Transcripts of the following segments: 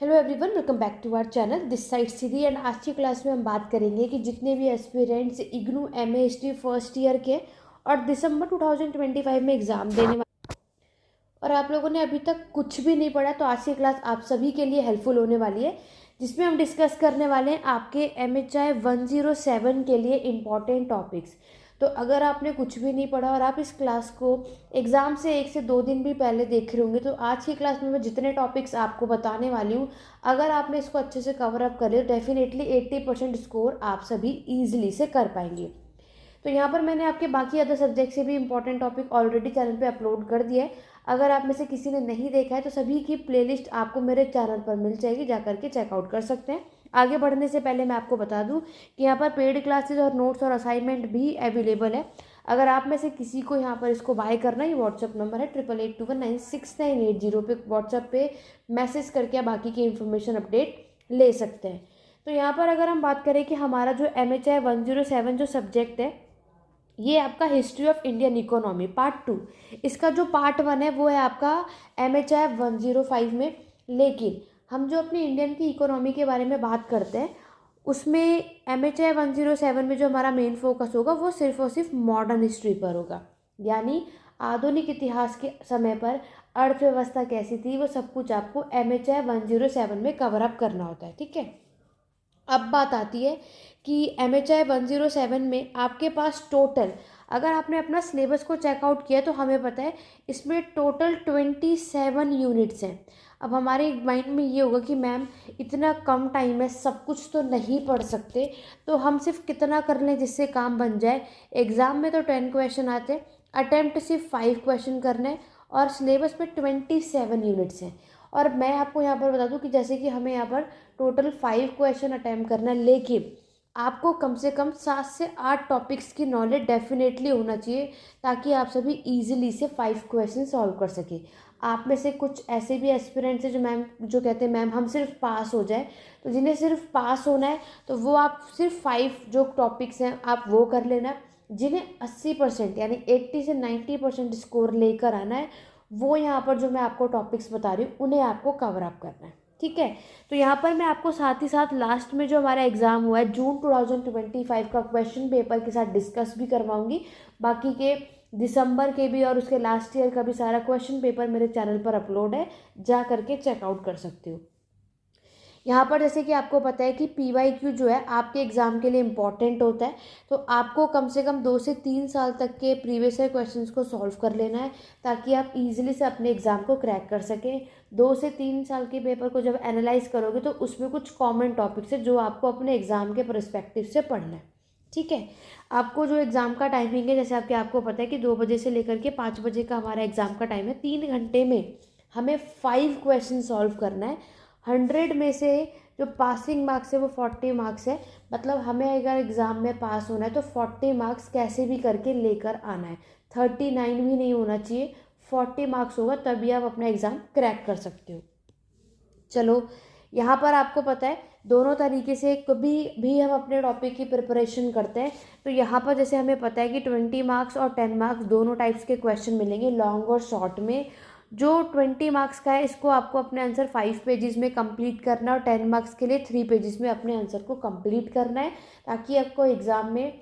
Hello everyone, welcome back to our channel this side Siddhi. एंड आज की क्लास में हम बात करेंगे कि जितने भी aspirants IGNOU MA history first year के और दिसंबर 2025 में एग्ज़ाम देने वाले और आप लोगों ने अभी तक कुछ भी नहीं पढ़ा, तो आज की क्लास आप सभी के लिए हेल्पफुल होने वाली है, जिसमें हम डिस्कस करने वाले हैं आपके MHI 107 के लिए इम्पॉर्टेंट टॉपिक्स। तो अगर आपने कुछ भी नहीं पढ़ा और आप इस क्लास को एग्ज़ाम से 1 से 2 दिन भी पहले देख रहे होंगे, तो आज की क्लास में मैं जितने टॉपिक्स आपको बताने वाली हूँ, अगर आपने इसको अच्छे से कवर अप कर लिया तो डेफिनेटली 80% स्कोर आप सभी ईजिली से कर पाएंगे। तो यहाँ पर मैंने आपके बाकी अदर सब्जेक्ट से भी इंपॉर्टेंट टॉपिक ऑलरेडी चैनल पे अपलोड कर दिया है। अगर आप में से किसी ने नहीं देखा है तो सभी की प्लेलिस्ट आपको मेरे चैनल पर मिल जाएगी, जा करके चेकआउट कर सकते हैं। आगे बढ़ने से पहले मैं आपको बता दूं कि यहाँ पर पेड क्लासेस और नोट्स और असाइनमेंट भी अवेलेबल है। अगर आप में से किसी को यहाँ पर इसको बाय करना है, व्हाट्सअप नंबर है 8881969980 पे व्हाट्सअप पे मैसेज करके आप बाकी की इन्फॉर्मेशन अपडेट ले सकते हैं। तो यहाँ पर अगर हम बात करें कि हमारा जो MHI 107 जो सब्जेक्ट है, ये आपका history of Indian economy part 2। इसका जो पार्ट 1 है वो है आपका MHI 105 में। लेकिन हम जो अपनी इंडियन की इकोनॉमी के बारे में बात करते हैं, उसमें MHI 107 में जो हमारा मेन फोकस होगा वो सिर्फ और सिर्फ मॉडर्न हिस्ट्री पर होगा। यानी आधुनिक इतिहास के समय पर अर्थव्यवस्था कैसी थी, वो सब कुछ आपको MHI 107 में कवर अप करना होता है। ठीक है, अब बात आती है कि MHI 107 में आपके पास टोटल, अगर आपने अपना सिलेबस को चेकआउट किया तो हमें पता है इसमें टोटल 27 यूनिट्स हैं। अब हमारे माइंड में ये होगा कि मैम इतना कम टाइम है, सब कुछ तो नहीं पढ़ सकते, तो हम सिर्फ कितना कर लें जिससे काम बन जाए। एग्ज़ाम में तो 10 क्वेश्चन आते हैं, अटैम्प्ट सिर्फ 5 क्वेश्चन करने हैं और सिलेबस में 27 यूनिट्स हैं। और मैं आपको यहाँ पर बता दूँ कि जैसे कि हमें यहाँ पर टोटल 5 क्वेश्चन अटैम्प्ट करना है, लेकिन आपको कम से कम 7 से 8 टॉपिक्स की नॉलेज डेफिनेटली होना चाहिए, ताकि आप सभी इजीली से 5 क्वेश्चन सॉल्व कर सकें। आप में से कुछ ऐसे भी एस्पिरेंट्स हैं जो कहते हैं मैम हम सिर्फ पास हो जाए, तो जिन्हें सिर्फ पास होना है तो वो आप सिर्फ 5 जो टॉपिक्स हैं आप वो कर लेना। जिन्हें 80% यानी 80 से 90% स्कोर लेकर आना है, वो यहाँ पर जो मैं आपको टॉपिक्स बता रही हूँ उन्हें आपको कवर अप करना है। ठीक है, तो यहाँ पर मैं आपको साथ ही साथ लास्ट में जो हमारा एग्ज़ाम हुआ है जून 2025 का क्वेश्चन पेपर के साथ डिस्कस भी करवाऊंगी। बाकी के दिसंबर के भी और उसके लास्ट ईयर का भी सारा क्वेश्चन पेपर मेरे चैनल पर अपलोड है, जा करके चेकआउट कर सकते हो। यहाँ पर जैसे कि आपको पता है कि PYQ जो है आपके एग्ज़ाम के लिए इम्पॉर्टेंट होता है, तो आपको कम से कम 2 से 3 साल तक के प्रीवियस ईयर क्वेश्चंस को सॉल्व कर लेना है, ताकि आप इजीली से अपने एग्ज़ाम को क्रैक कर सकें। 2 से 3 साल के पेपर को जब एनालाइज करोगे तो उसमें कुछ कॉमन टॉपिक्स है जो आपको अपने एग्ज़ाम के परस्पेक्टिव से पढ़ना है। ठीक है, आपको जो एग्ज़ाम का टाइमिंग है, जैसे आपको पता है कि 2 बजे से लेकर के 5 बजे का हमारा एग्ज़ाम का टाइम है। 3 घंटे में हमें 5 क्वेश्चन सॉल्व करना है। 100 में से जो पासिंग मार्क्स है वो 40 मार्क्स है। मतलब हमें अगर एग्ज़ाम में पास होना है तो 40 मार्क्स कैसे भी करके लेकर आना है। 39 भी नहीं होना चाहिए, 40 मार्क्स होगा तभी आप अपना एग्ज़ाम क्रैक कर सकते हो। चलो, यहाँ पर आपको पता है दोनों तरीके से कभी भी हम अपने टॉपिक की प्रिपरेशन करते हैं। तो यहाँ पर जैसे हमें पता है कि 20 मार्क्स और 10 मार्क्स दोनों टाइप्स के क्वेश्चन मिलेंगे, लॉन्ग और शॉर्ट में। जो 20 मार्क्स का है इसको आपको अपने आंसर 5 पेजेस में कंप्लीट करना है, और 10 मार्क्स के लिए 3 पेजेस में अपने आंसर को कंप्लीट करना है, ताकि आपको एग्ज़ाम में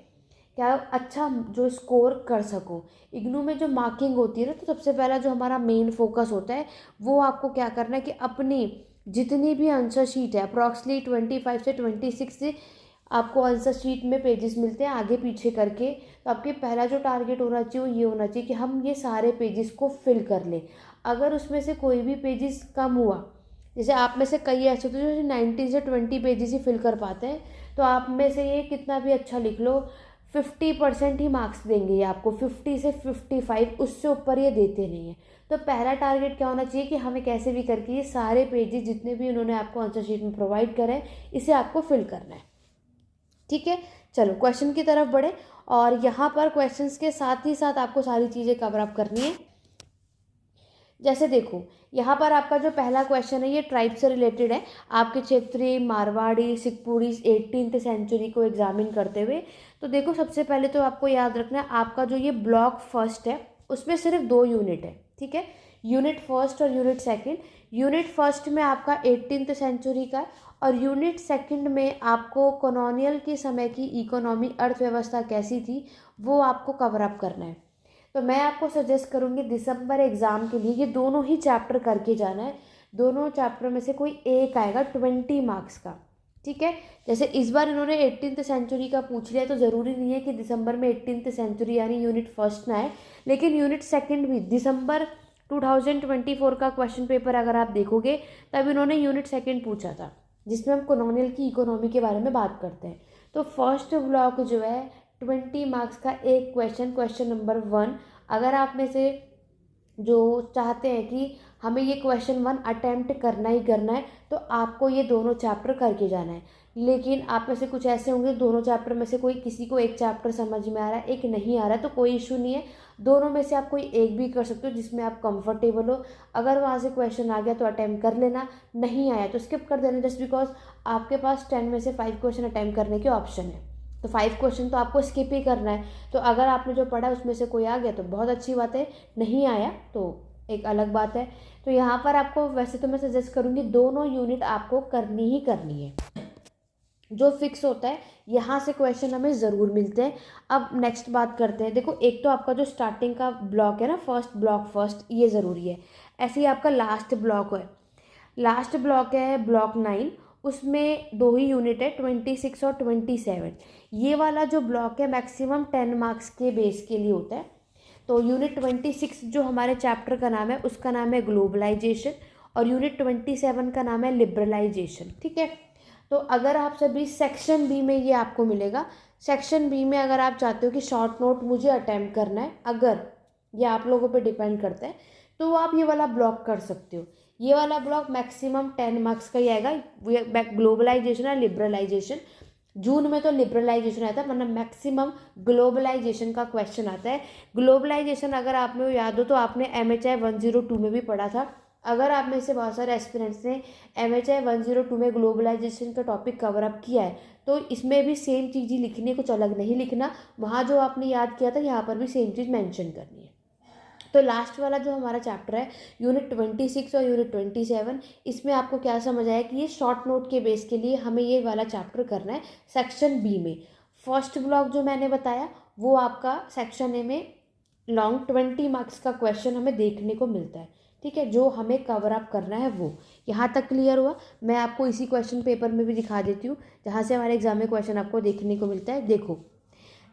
क्या अच्छा जो स्कोर कर सको। इग्नू में जो मार्किंग होती है ना, तो सबसे पहला जो हमारा मेन फोकस होता है वो आपको क्या करना है कि अपनी जितनी भी आंसर शीट है, अप्रॉक्सली 25 से 26 से आपको आंसर शीट में पेजेस मिलते हैं आगे पीछे करके। तो आपके पहला जो टारगेट होना चाहिए वो ये होना चाहिए कि हम ये सारे पेजेस को फिल कर लें। अगर उसमें से कोई भी पेजेस कम हुआ, जैसे आप में से कई ऐसे होते हैं जो 19 से 20 पेजेस ही फिल कर पाते हैं, तो आप में से ये कितना भी अच्छा लिख लो 50% ही मार्क्स देंगे ये आपको, 50 से 55, उससे ऊपर ये देते नहीं है। तो पहला टारगेट क्या होना चाहिए कि हमें कैसे भी करके ये सारे पेजेस जितने भी उन्होंने आपको आंसर शीट में प्रोवाइड करे हैं, इसे आपको फिल करना है। ठीक है, चलो क्वेश्चन की तरफ बढ़े। और यहाँ पर क्वेश्चंस के साथ ही साथ आपको सारी चीज़ें कवर अप करनी है। जैसे देखो, यहाँ पर आपका जो पहला क्वेश्चन है ये ट्राइब से रिलेटेड है, आपके क्षेत्रीय मारवाड़ी सिखपुरी 18th सेंचुरी को एग्जामिन करते हुए। तो देखो, सबसे पहले तो आपको याद रखना है आपका जो ये ब्लॉक फर्स्ट है उसमें सिर्फ 2 यूनिट है। ठीक है, यूनिट फर्स्ट और यूनिट सेकंड। यूनिट फर्स्ट में आपका 18th सेंचुरी का है और यूनिट सेकंड में आपको कॉलोनियल के समय की इकोनॉमी अर्थव्यवस्था कैसी थी वो आपको कवर अप करना है। तो मैं आपको सजेस्ट करूँगी दिसंबर एग्ज़ाम के लिए ये दोनों ही चैप्टर करके जाना है। दोनों चैप्टर में से कोई एक आएगा 20 मार्क्स का, ठीक है। जैसे इस बार इन्होंने 18th सेंचुरी का पूछ लिया तो ज़रूरी नहीं है कि दिसंबर में 18th सेंचुरी यानी यूनिट फर्स्ट ना आए, लेकिन यूनिट सेकंड भी दिसंबर 2024 का क्वेश्चन पेपर अगर आप देखोगे तब इन्होंने यूनिट सेकंड पूछा था जिसमें हम कॉलोनियल की इकोनॉमी के बारे में बात करते हैं। तो फर्स्ट ब्लॉक जो है 20 मार्क्स का एक क्वेश्चन नंबर 1, अगर आप में से जो चाहते हैं कि हमें ये क्वेश्चन 1 अटेम्प्ट करना ही करना है तो आपको ये दोनों चैप्टर करके जाना है। लेकिन आप में से कुछ ऐसे होंगे दोनों चैप्टर में से कोई किसी को एक चैप्टर समझ में आ रहा है एक नहीं आ रहा है, तो कोई इशू नहीं है, दोनों में से आप कोई एक भी कर सकते हो जिसमें आप कंफर्टेबल हो। अगर वहाँ से क्वेश्चन आ गया तो अटेम्प्ट कर लेना, नहीं आया तो स्किप कर देना, जस्ट बिकॉज आपके पास 10 में से 5 क्वेश्चन अटेम्प्ट करने के ऑप्शन है, तो 5 क्वेश्चन तो आपको स्किप ही करना है। तो अगर आपने जो पढ़ा उसमें से कोई आ गया तो बहुत अच्छी बात है, नहीं आया तो एक अलग बात है। तो यहाँ पर आपको वैसे तो मैं सजेस्ट करूँगी दोनों यूनिट आपको करनी ही करनी है, जो फिक्स होता है यहाँ से क्वेश्चन हमें ज़रूर मिलते हैं। अब नेक्स्ट बात करते हैं। देखो एक तो आपका जो स्टार्टिंग का ब्लॉक है ना, फर्स्ट ब्लॉक फर्स्ट, ये ज़रूरी है। ऐसे ही आपका लास्ट ब्लॉक है, लास्ट ब्लॉक है ब्लॉक 9, उसमें 2 ही यूनिट है 26 और 27। ये वाला जो ब्लॉक है मैक्सिमम 10 मार्क्स के बेस के लिए होता है। तो यूनिट 26 जो हमारे चैप्टर का नाम है उसका नाम है ग्लोबलाइजेशन और यूनिट 27 का नाम है लिबरलाइजेशन, ठीक है। तो अगर आप सभी सेक्शन बी में ये आपको मिलेगा, सेक्शन बी में अगर आप चाहते हो कि शॉर्ट नोट मुझे अटेम्प्ट करना है, अगर ये आप लोगों पे डिपेंड करता है तो आप ये वाला ब्लॉक कर सकते हो। ये वाला ब्लॉक मैक्सिमम 10 मार्क्स का ही आएगा, ग्लोबलाइजेशन और लिबरलाइजेशन। जून में तो लिबरलाइजेशन आता है वरना मैक्सिमम ग्लोबलाइजेशन का क्वेश्चन आता है। ग्लोबलाइजेशन अगर आप में याद हो तो आपने MHI 102 में भी पढ़ा था। अगर आप में से बहुत सारे एस्पिरेंट्स ने MHI 102 में ग्लोबलाइजेशन का टॉपिक कवर अप किया है तो इसमें भी सेम चीज़ ही लिखनी है, कुछ अलग नहीं लिखना। वहाँ जो आपने याद किया था यहाँ पर भी सेम चीज़ मेंशन करनी है। तो लास्ट वाला जो हमारा चैप्टर है यूनिट 26 और यूनिट 27, इसमें आपको क्या समझ आया कि ये शॉर्ट नोट के बेस के लिए हमें ये वाला चैप्टर करना है सेक्शन बी में। फर्स्ट ब्लॉक जो मैंने बताया वो आपका सेक्शन ए में लॉन्ग 20 मार्क्स का क्वेश्चन हमें देखने को मिलता है, ठीक है, जो हमें कवर अप करना है वो। यहाँ तक क्लियर हुआ? मैं आपको इसी क्वेश्चन पेपर में भी दिखा देती हूँ जहाँ से हमारे एग्जाम में क्वेश्चन आपको देखने को मिलता है। देखो,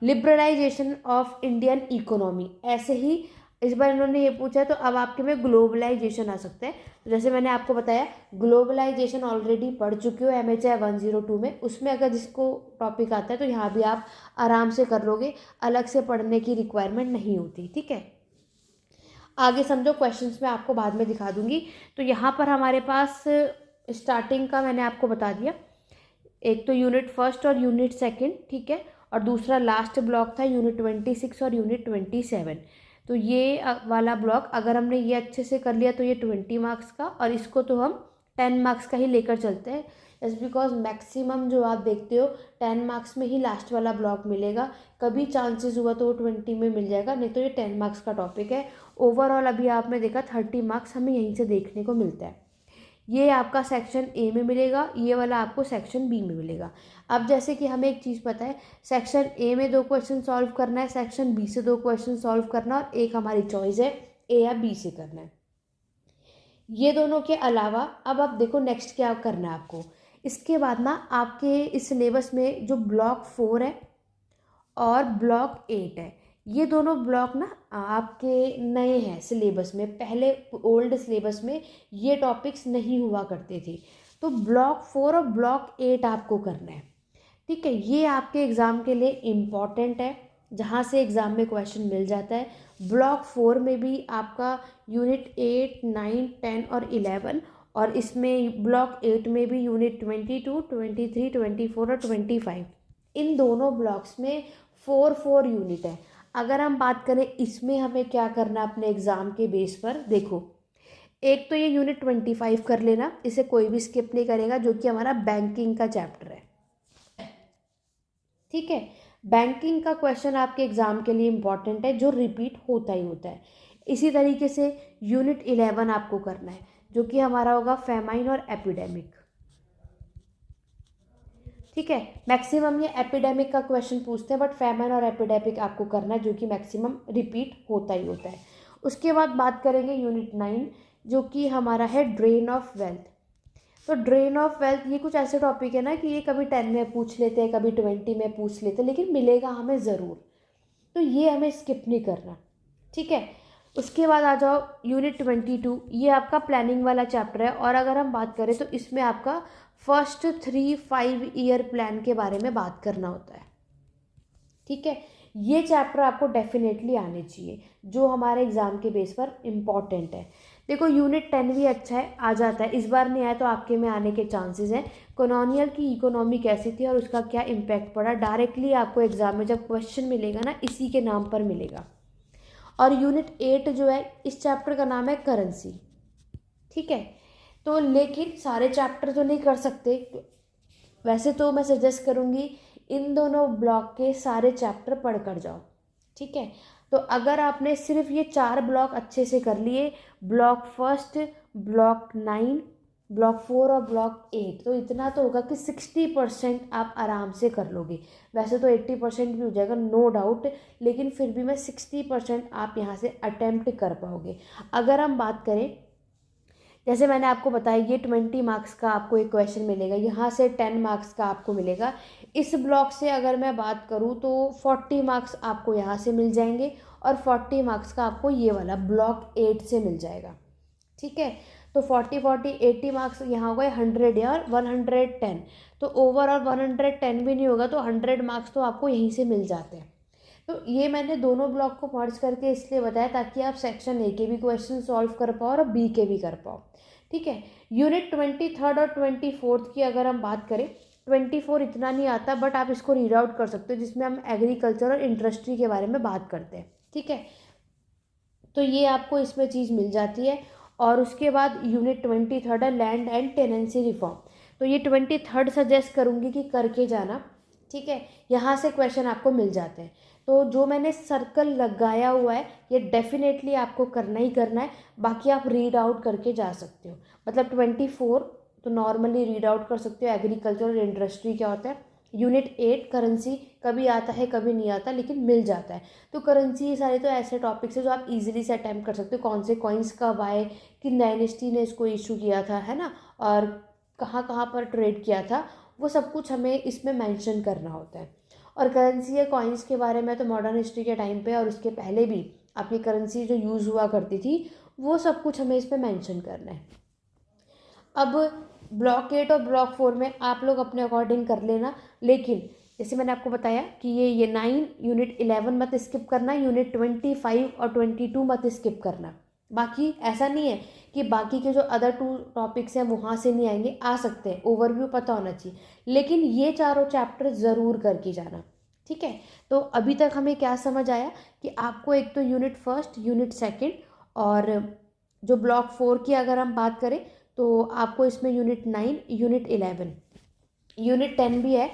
लिबरलाइजेशन ऑफ इंडियन इकोनॉमी, ऐसे ही इस बार इन्होंने ये पूछा है तो अब आपके में ग्लोबलाइजेशन आ सकता है। तो जैसे मैंने आपको बताया ग्लोबलाइजेशन ऑलरेडी पढ़ चुके हो MHI 102 में, उसमें अगर जिसको टॉपिक आता है तो यहाँ भी आप आराम से कर लोगे, अलग से पढ़ने की रिक्वायरमेंट नहीं होती, ठीक है। आगे समझो, क्वेश्चंस मैं आपको बाद में दिखा दूंगी। तो यहाँ पर हमारे पास स्टार्टिंग का मैंने आपको बता दिया, एक तो यूनिट फर्स्ट और यूनिट सेकंड, ठीक है, और दूसरा लास्ट ब्लॉक था यूनिट 26 और यूनिट 27। तो ये वाला ब्लॉक अगर हमने ये अच्छे से कर लिया तो ये 20 मार्क्स का, और इसको तो हम 10 मार्क्स का ही लेकर चलते हैं जस्ट बिकॉज मैक्सिमम जो आप देखते हो 10 मार्क्स में ही लास्ट वाला ब्लॉक मिलेगा। कभी चांसेस हुआ तो वो 20 में मिल जाएगा, नहीं तो ये 10 मार्क्स का टॉपिक है। ओवरऑल अभी आपने देखा 30 मार्क्स हमें यहीं से देखने को मिलता है। ये आपका सेक्शन ए में मिलेगा, ये वाला आपको सेक्शन बी में मिलेगा। अब जैसे कि हमें एक चीज़ पता है, सेक्शन ए में 2 क्वेश्चन सॉल्व करना है, सेक्शन बी से 2 क्वेश्चन सॉल्व करना, और एक हमारी चॉइस है ए या बी से करना है। ये दोनों के अलावा अब आप देखो नेक्स्ट क्या करना है आपको। इसके बाद ना आपके इस सिलेबस में जो ब्लॉक 4 है और ब्लॉक 8 है, ये दोनों ब्लॉक ना आपके नए हैं सिलेबस में। पहले ओल्ड सिलेबस में ये टॉपिक्स नहीं हुआ करते थे। तो ब्लॉक 4 और ब्लॉक 8 आपको करना है, ठीक है। ये आपके एग्ज़ाम के लिए इम्पॉर्टेंट है, जहाँ से एग्ज़ाम में क्वेश्चन मिल जाता है। ब्लॉक 4 में भी आपका यूनिट 8, 9, 10 और 11, और इसमें ब्लॉक 8 में भी यूनिट 22, 23, 24 और 25। इन दोनों ब्लॉक्स में 4 यूनिट है। अगर हम बात करें इसमें हमें क्या करना है अपने एग्ज़ाम के बेस पर, देखो एक तो ये यूनिट 25 कर लेना, इसे कोई भी स्किप नहीं करेगा, जो कि हमारा बैंकिंग का चैप्टर है, ठीक है। बैंकिंग का क्वेश्चन आपके एग्जाम के लिए इंपॉर्टेंट है, जो रिपीट होता ही होता है। इसी तरीके से यूनिट 11 आपको करना है, जो कि हमारा होगा फेमाइन और एपिडेमिक। ठीक है, मैक्सिमम ये एपिडेमिक का क्वेश्चन पूछते हैं, बट फेमाइन और एपिडेमिक आपको करना है, जो कि मैक्सिमम रिपीट होता ही होता है। उसके बाद बात करेंगे यूनिट 9, जो कि हमारा है ड्रेन ऑफ वेल्थ। तो ड्रेन ऑफ वेल्थ ये कुछ ऐसे टॉपिक है ना कि ये कभी 10 में पूछ लेते हैं, कभी 20 में पूछ लेते हैं, लेकिन मिलेगा हमें ज़रूर, तो ये हमें स्किप नहीं करना। ठीक है, उसके बाद आ जाओ यूनिट 22, ये आपका प्लानिंग वाला चैप्टर है, और अगर हम बात करें तो इसमें आपका फर्स्ट 3-5 ईयर प्लान के बारे में बात करना होता है। ठीक है, ये चैप्टर आपको डेफिनेटली आने चाहिए, जो हमारे एग्ज़ाम के बेस पर इम्पॉर्टेंट है। देखो यूनिट 10 भी अच्छा है, आ जाता है, इस बार नहीं आया तो आपके में आने के चांसेस हैं। कॉलोनियल की इकोनॉमी कैसी थी और उसका क्या इम्पैक्ट पड़ा, डायरेक्टली आपको एग्ज़ाम में जब क्वेश्चन मिलेगा ना, इसी के नाम पर मिलेगा। और यूनिट 8 जो है, इस चैप्टर का नाम है करेंसी। ठीक है, तो लेकिन सारे चैप्टर तो नहीं कर सकते, वैसे तो मैं सजेस्ट करूँगी इन दोनों ब्लॉक के सारे चैप्टर पढ़ कर जाओ। ठीक है, तो अगर आपने सिर्फ ये 4 ब्लॉक अच्छे से कर लिए, ब्लॉक फर्स्ट, ब्लॉक 9, ब्लॉक 4 और ब्लॉक 8, तो इतना तो होगा कि 60% आप आराम से कर लोगे। वैसे तो 80% भी हो जाएगा, नो डाउट, लेकिन फिर भी मैं 60% आप यहाँ से अटेम्प्ट कर पाओगे। अगर हम बात करें, जैसे मैंने आपको बताया, ये 20 मार्क्स का आपको एक क्वेश्चन मिलेगा, यहाँ से 10 मार्क्स का आपको मिलेगा। इस ब्लॉक से अगर मैं बात करूँ तो 40 मार्क्स आपको यहाँ से मिल जाएंगे, और 40 मार्क्स का आपको ये वाला ब्लॉक 8 से मिल जाएगा। ठीक है, तो 40-80 मार्क्स यहाँ हो गए 100 या 110, तो ओवरऑल 110 भी नहीं होगा, तो 100 मार्क्स तो आपको यहीं से मिल जाते हैं। तो ये मैंने दोनों ब्लॉक को मर्ज करके इसलिए बताया ताकि आप सेक्शन ए के भी क्वेश्चन सॉल्व कर पाओ और बी के भी कर पाओ। ठीक है, यूनिट 23 और 24 की अगर हम बात करें, 24 इतना नहीं आता, बट आप इसको रीड आउट कर सकते हो, जिसमें हम एग्रीकल्चर और इंडस्ट्री के बारे में बात करते हैं। ठीक है, तो ये आपको इसमें चीज़ मिल जाती है। और उसके बाद यूनिट 23 है लैंड एंड टेनेंसी रिफॉर्म, तो ये 23 सजेस्ट करूँगी कि करके जाना। ठीक है, यहाँ से क्वेश्चन आपको मिल जाते हैं, तो जो मैंने सर्कल लगाया हुआ है ये डेफिनेटली आपको करना ही करना है, बाकी आप रीड आउट करके जा सकते हो। मतलब 24 तो नॉर्मली रीड आउट कर सकते हो, एग्रीकल्चर और इंडस्ट्री क्या होता है। यूनिट 8 करेंसी कभी आता है कभी नहीं आता, लेकिन मिल जाता है। तो करेंसी ये सारे तो ऐसे टॉपिक्स है जो आप इजीली से अटैम्प्ट कर सकते हो, कौन से कॉइन्स कब आए, किन डायनेस्टी ने इसको इशू किया था, है ना, और कहाँ कहाँ पर ट्रेड किया था, वो सब कुछ हमें इसमें मेंशन करना होता है। और करेंसी या कॉइन्स के बारे में तो मॉडर्न हिस्ट्री के टाइम पे और उसके पहले भी आपकी करेंसी जो यूज़ हुआ करती थी, वो सब कुछ हमें इस पर मैंशन करना है। अब ब्लॉक 8 और ब्लॉक 4 में आप लोग अपने अकॉर्डिंग कर लेना, लेकिन जैसे मैंने आपको बताया कि ये 9 यूनिट 11 मत स्किप करना, यूनिट 25 और 22 मत स्किप करना। बाकी ऐसा नहीं है कि बाकी के जो अदर 2 टॉपिक्स हैं वहाँ से नहीं आएंगे, आ सकते हैं, ओवरव्यू पता होना चाहिए, लेकिन ये चारों चैप्टर ज़रूर करके जाना। ठीक है, तो अभी तक हमें क्या समझ आया कि आपको एक तो यूनिट फर्स्ट, यूनिट सेकंड, और जो ब्लॉक 4 की अगर हम बात करें तो आपको इसमें यूनिट 9, यूनिट 11, यूनिट 10 भी है,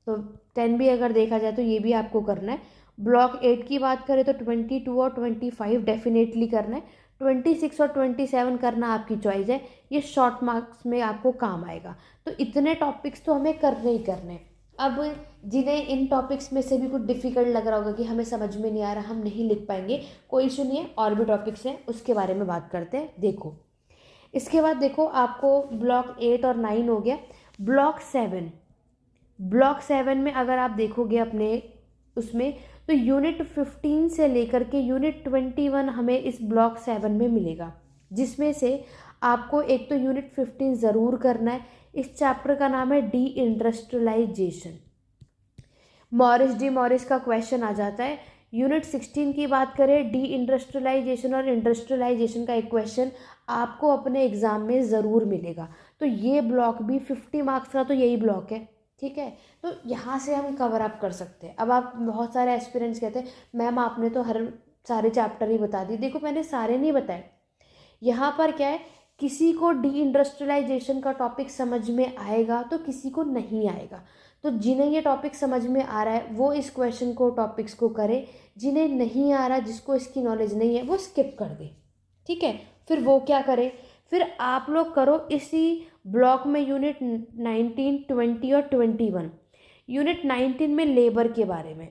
तो 10 भी अगर देखा जाए तो ये भी आपको करना है। ब्लॉक 8 की बात करें तो 22 और 25 डेफिनेटली करना है, 26 और 27 करना आपकी चॉइस है, ये शॉर्ट मार्क्स में आपको काम आएगा। तो इतने टॉपिक्स तो हमें करने ही करने हैं। अब जिन्हें इन टॉपिक्स में से भी कुछ डिफ़िकल्ट लग रहा होगा कि हमें समझ में नहीं आ रहा, हम नहीं लिख पाएंगे, कोई इशू नहीं है, और भी टॉपिक्स हैं, उसके बारे में बात करते हैं। देखो इसके बाद देखो आपको ब्लॉक 8 और 9 हो गया। ब्लॉक 7 में अगर आप देखोगे अपने उसमें, तो यूनिट 15 से लेकर के यूनिट 21 हमें इस ब्लॉक 7 में मिलेगा, जिसमें से आपको एक तो यूनिट 15 ज़रूर करना है। इस चैप्टर का नाम है डी इंडस्ट्रियलाइजेशन। मॉरिस का क्वेश्चन आ जाता है। यूनिट 16 की बात करें, डी इंडस्ट्रियलाइजेशन और इंडस्ट्रियलाइजेशन का एक क्वेश्चन आपको अपने एग्ज़ाम में ज़रूर मिलेगा। तो ये ब्लॉक भी 50 मार्क्स का तो यही ब्लॉक है। ठीक है, तो यहाँ से हम कवर अप कर सकते हैं। अब आप बहुत सारे एस्पिरेंट्स कहते हैं मैम आपने तो हर सारे चैप्टर ही बता दिए। देखो मैंने सारे नहीं बताए, यहाँ पर क्या है, किसी को डी इंडस्ट्रियलाइजेशन का टॉपिक समझ में आएगा तो किसी को नहीं आएगा। तो जिन्हें ये टॉपिक समझ में आ रहा है वो इस क्वेश्चन को, टॉपिक्स को करे, जिन्हें नहीं आ रहा, जिसको इसकी नॉलेज नहीं है, वो स्किप कर दे। ठीक है, फिर वो क्या करे, फिर आप लोग करो इसी ब्लॉक में यूनिट 19, 20 और 21। यूनिट 19 में लेबर के बारे में,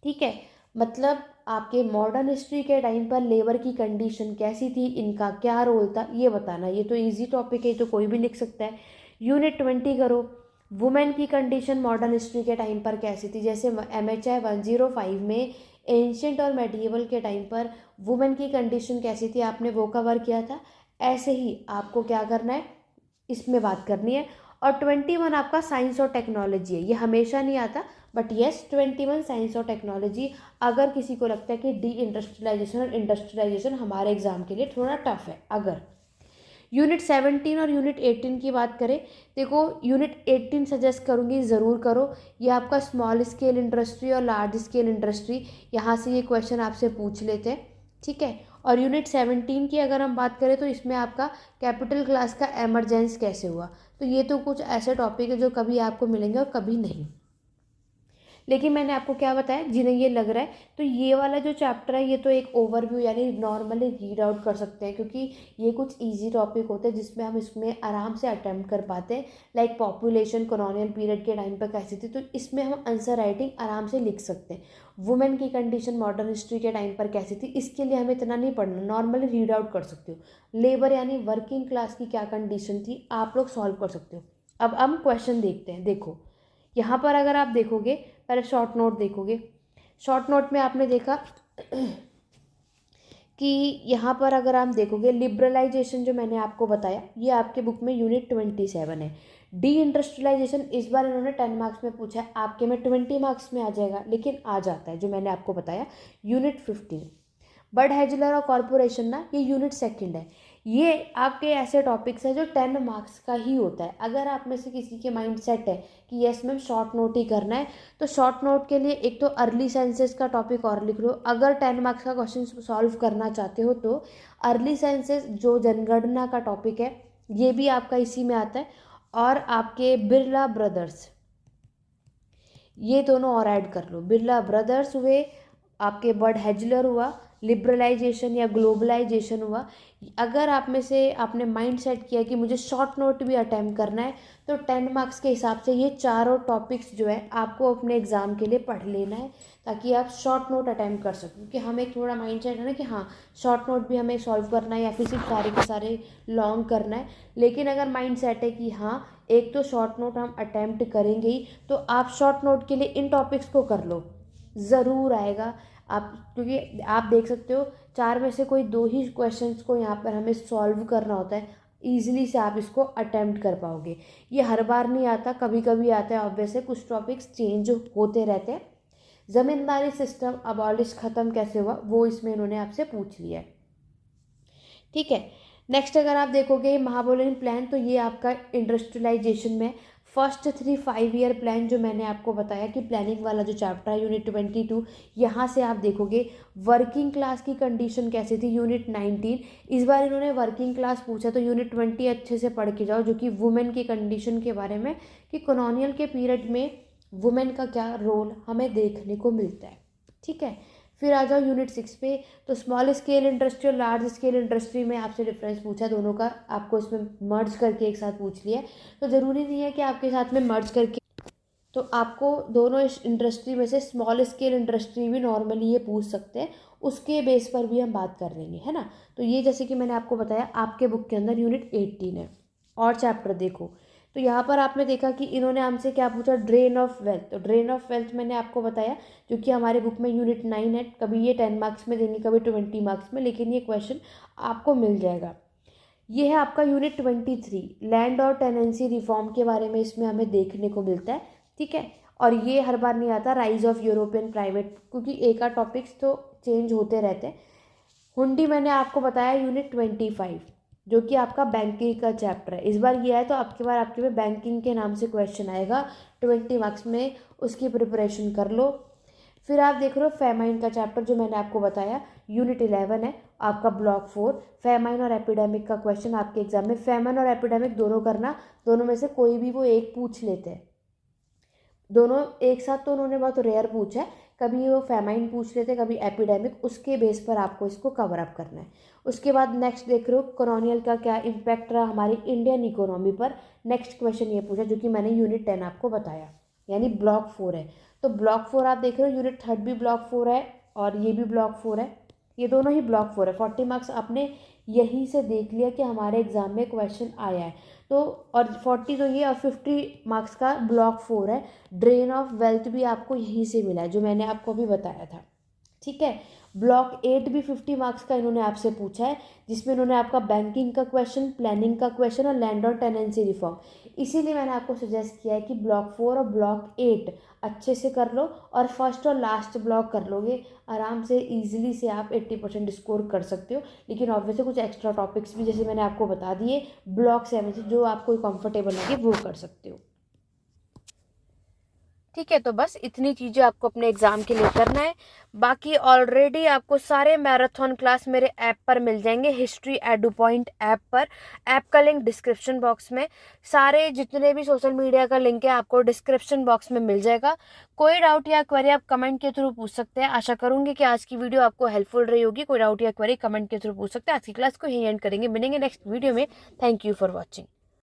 ठीक है, मतलब आपके मॉडर्न हिस्ट्री के टाइम पर लेबर की कंडीशन कैसी थी, इनका क्या रोल था, ये बताना। ये तो इजी टॉपिक है, तो कोई भी लिख सकता है। यूनिट 20 करो, वुमेन की कंडीशन मॉडर्न हिस्ट्री के टाइम पर कैसी थी, जैसे MHI 105 में एंशियंट और मेडिएवल के टाइम पर वुमेन की कंडीशन कैसी थी, आपने वो कवर किया था। ऐसे ही आपको क्या करना है, इसमें बात करनी है। और 21 आपका साइंस और टेक्नोलॉजी है, ये हमेशा नहीं आता, बट येस 21 साइंस और टेक्नोलॉजी। अगर किसी को लगता है कि डी इंडस्ट्रियलाइजेशन और इंडस्ट्रियलाइजेशन हमारे एग्जाम के लिए थोड़ा टफ है, अगर यूनिट 17 और यूनिट 18 की बात करें, देखो यूनिट 18 सजेस्ट करूँगी ज़रूर करो। ये आपका स्मॉल स्केल इंडस्ट्री और लार्ज स्केल इंडस्ट्री, यहाँ से ये क्वेश्चन आपसे पूछ लेते हैं, ठीक है। और यूनिट 17 की अगर हम बात करें तो इसमें आपका कैपिटल क्लास का एमरजेंस कैसे हुआ, तो ये तो कुछ ऐसे टॉपिक है जो कभी आपको मिलेंगे और कभी नहीं। लेकिन मैंने आपको क्या बताया, जिन्हें ये लग रहा है तो ये वाला जो चैप्टर है ये तो एक ओवरव्यू यानी नॉर्मली रीड आउट कर सकते हैं, क्योंकि ये कुछ इजी टॉपिक होते हैं जिसमें हम इसमें आराम से अटेम्प्ट कर पाते हैं। लाइक पॉपुलेशन कॉलोनियल पीरियड के टाइम पर कैसी थी, तो इसमें हम आंसर राइटिंग आराम से लिख सकते हैं। वुमेन की कंडीशन मॉडर्न हिस्ट्री के टाइम पर कैसी थी, इसके लिए हमें इतना नहीं पढ़ना, नॉर्मली रीड आउट कर सकते हो। लेबर यानी वर्किंग क्लास की क्या कंडीशन थी, आप लोग सॉल्व कर सकते हो। अब हम क्वेश्चन देखते हैं। देखो यहाँ पर अगर आप देखोगे, पहले शॉर्ट नोट देखोगे, शॉर्ट नोट में आपने देखा कि यहाँ पर अगर आप देखोगे लिबरलाइजेशन जो मैंने आपको बताया, ये आपके बुक में यूनिट 27 है। डी इंडस्ट्रियलाइजेशन इस बार इन्होंने 10 मार्क्स में पूछा है, आपके में 20 मार्क्स में आ जाएगा, लेकिन आ जाता है जो मैंने आपको बताया यूनिट 15। बर्ड हैजलर और कॉरपोरेशन ना, ये यूनिट 2 है। ये आपके ऐसे टॉपिक्स हैं जो 10 मार्क्स का ही होता है। अगर आप में से किसी के माइंड सेट है कि यस मैम शॉर्ट नोट ही करना है, तो शॉर्ट नोट के लिए एक तो अर्ली सेंसेस का टॉपिक और लिख लो। अगर 10 मार्क्स का क्वेश्चन सॉल्व करना चाहते हो तो अर्ली सेंसेस जो जनगणना का टॉपिक है ये भी आपका इसी में आता है। और आपके बिरला ब्रदर्स, ये दोनों और ऐड कर लो। बिरला ब्रदर्स हुए, आपके बर्ड हैजलर हुआ, लिबरलाइजेशन या ग्लोबलाइजेशन हुआ। अगर आप में से आपने माइंड सेट किया कि मुझे शॉर्ट नोट भी अटैम्प्ट करना है, तो 10 मार्क्स के हिसाब से ये चारों टॉपिक्स जो है आपको अपने एग्ज़ाम के लिए पढ़ लेना है, ताकि आप शॉर्ट नोट अटैम्प्ट कर सकें। क्योंकि हमें एक थोड़ा माइंड सेट है ना कि हाँ शॉर्ट नोट भी हमें सॉल्व करना है या फिर सिर्फ सारे के सारे लॉन्ग करना है। लेकिन अगर माइंड सेट है कि हाँ एक तो शॉर्ट नोट हम अटैम्प्ट करेंगे ही, तो आप शॉर्ट नोट के लिए इन टॉपिक्स को कर लो, ज़रूर आएगा। आप क्योंकि आप देख सकते हो 4 में से कोई 2 ही क्वेश्चंस को यहाँ पर हमें सॉल्व करना होता है, ईजिली से आप इसको अटेम्प्ट कर पाओगे। ये हर बार नहीं आता, कभी कभी आता है। ऑब्वियसली कुछ टॉपिक्स चेंज होते रहते हैं। ज़मींदारी सिस्टम अबॉलिश ख़त्म कैसे हुआ, वो इसमें इन्होंने आपसे पूछ लिया है, ठीक है। नेक्स्ट अगर आप देखोगे महाबोलिन प्लान, तो ये आपका इंडस्ट्रियलाइजेशन में फर्स्ट 3 5 ईयर प्लान जो मैंने आपको बताया कि प्लानिंग वाला जो चैप्टर है यूनिट 22, यहाँ से आप देखोगे वर्किंग क्लास की कंडीशन कैसी थी यूनिट 19। इस बार इन्होंने वर्किंग क्लास पूछा, तो यूनिट 20 अच्छे से पढ़ के जाओ, जो कि वुमेन की कंडीशन के बारे में कि कॉलोनियल के पीरियड में वुमेन का क्या रोल हमें देखने को मिलता है, ठीक है। फिर आ जाओ यूनिट 6 पे, तो स्मॉल स्केल इंडस्ट्री और लार्ज स्केल इंडस्ट्री में आपसे डिफरेंस पूछा, दोनों का आपको इसमें मर्ज करके एक साथ पूछ लिया है। तो ज़रूरी नहीं है कि आपके साथ में मर्ज करके, तो आपको दोनों इस इंडस्ट्री में से स्मॉल स्केल इंडस्ट्री भी नॉर्मली ये पूछ सकते हैं, उसके बेस पर भी हम बात कर लेंगे, है ना। तो ये जैसे कि मैंने आपको बताया आपके बुक के अंदर यूनिट 18 है। और चैप्टर देखो, तो यहाँ पर आपने देखा कि इन्होंने हमसे क्या पूछा, ड्रेन ऑफ वेल्थ। तो ड्रेन ऑफ वेल्थ मैंने आपको बताया जो कि हमारे बुक में यूनिट 9 है। कभी ये 10 मार्क्स में देंगे, कभी 20 मार्क्स में, लेकिन ये क्वेश्चन आपको मिल जाएगा। ये है आपका यूनिट 23, लैंड और टेनेंसी रिफॉर्म के बारे में इसमें हमें देखने को मिलता है, ठीक है। और ये हर बार नहीं आता, राइज ऑफ यूरोपियन प्राइवेट, क्योंकि एक आध टॉपिक्स तो चेंज होते रहते हैं। हुंडी मैंने आपको बताया यूनिट 25, जो कि आपका बैंकिंग का चैप्टर है। इस बार ये है तो आपके बार आपके में बैंकिंग के नाम से क्वेश्चन आएगा 20 मार्क्स में, उसकी प्रिपरेशन कर लो। फिर आप देख रहे हो फेमाइन का चैप्टर जो मैंने आपको बताया यूनिट 11 है आपका ब्लॉक 4। फेमाइन और एपिडेमिक का क्वेश्चन आपके एग्जाम में, फेमाइन और एपिडेमिक दोनों करना, दोनों में से कोई भी वो एक पूछ लेते हैं, दोनों एक साथ तो उन्होंने बहुत रेयर पूछा है, कभी वो फेमाइन पूछ लेते, कभी एपिडेमिक, उसके बेस पर आपको इसको कवर अप करना है। उसके बाद नेक्स्ट देख रहे हो कॉलोनियल का क्या इम्पैक्ट रहा हमारी इंडियन इकोनॉमी पर। नेक्स्ट क्वेश्चन ये पूछा जो कि मैंने यूनिट 10 आपको बताया, यानी ब्लॉक 4 है। तो ब्लॉक 4 आप देख रहे हो, यूनिट 3 भी ब्लॉक 4 है और ये भी ब्लॉक 4 है, ये दोनों ही ब्लॉक 4 है। 40 मार्क्स आपने यहीं से देख लिया कि हमारे एग्जाम में क्वेश्चन आया है। तो और 40 तो ये और 50 मार्क्स का ब्लॉक 4 है। ड्रेन ऑफ वेल्थ भी आपको यहीं से मिला है जो मैंने आपको अभी बताया था, ठीक है। ब्लॉक 8 भी 50 मार्क्स का इन्होंने आपसे पूछा है, जिसमें इन्होंने आपका बैंकिंग का क्वेश्चन, प्लानिंग का क्वेश्चन और लैंड और टेनेंसी रिफॉर्म, इसीलिए मैंने आपको सजेस्ट किया है कि ब्लॉक 4 और ब्लॉक 8 अच्छे से कर लो और फर्स्ट और लास्ट ब्लॉक कर लोगे आराम से, इजीली से आप 80% स्कोर कर सकते हो। लेकिन ऑब्वियसली कुछ एक्स्ट्रा टॉपिक्स भी जैसे मैंने आपको बता दिए ब्लॉक 7 से जो आपको कंफर्टेबल लगे वो कर सकते हो, ठीक है। तो बस इतनी चीज़ें आपको अपने एग्ज़ाम के लिए करना है। बाकी ऑलरेडी आपको सारे मैराथन क्लास मेरे ऐप पर मिल जाएंगे, हिस्ट्री एडू पॉइंट ऐप पर। ऐप का लिंक डिस्क्रिप्शन बॉक्स में, सारे जितने भी सोशल मीडिया का लिंक है आपको डिस्क्रिप्शन बॉक्स में मिल जाएगा। कोई डाउट या क्वेरी आप कमेंट के थ्रू पूछ सकते हैं। आशा करूँगी कि आज की वीडियो आपको हेल्पफुल रही होगी। कोई डाउट या क्वेरी कमेंट के थ्रू पूछ सकते हैं। आज की क्लास को यही एंड करेंगे, मिलेंगे नेक्स्ट वीडियो में। Thank you for watching.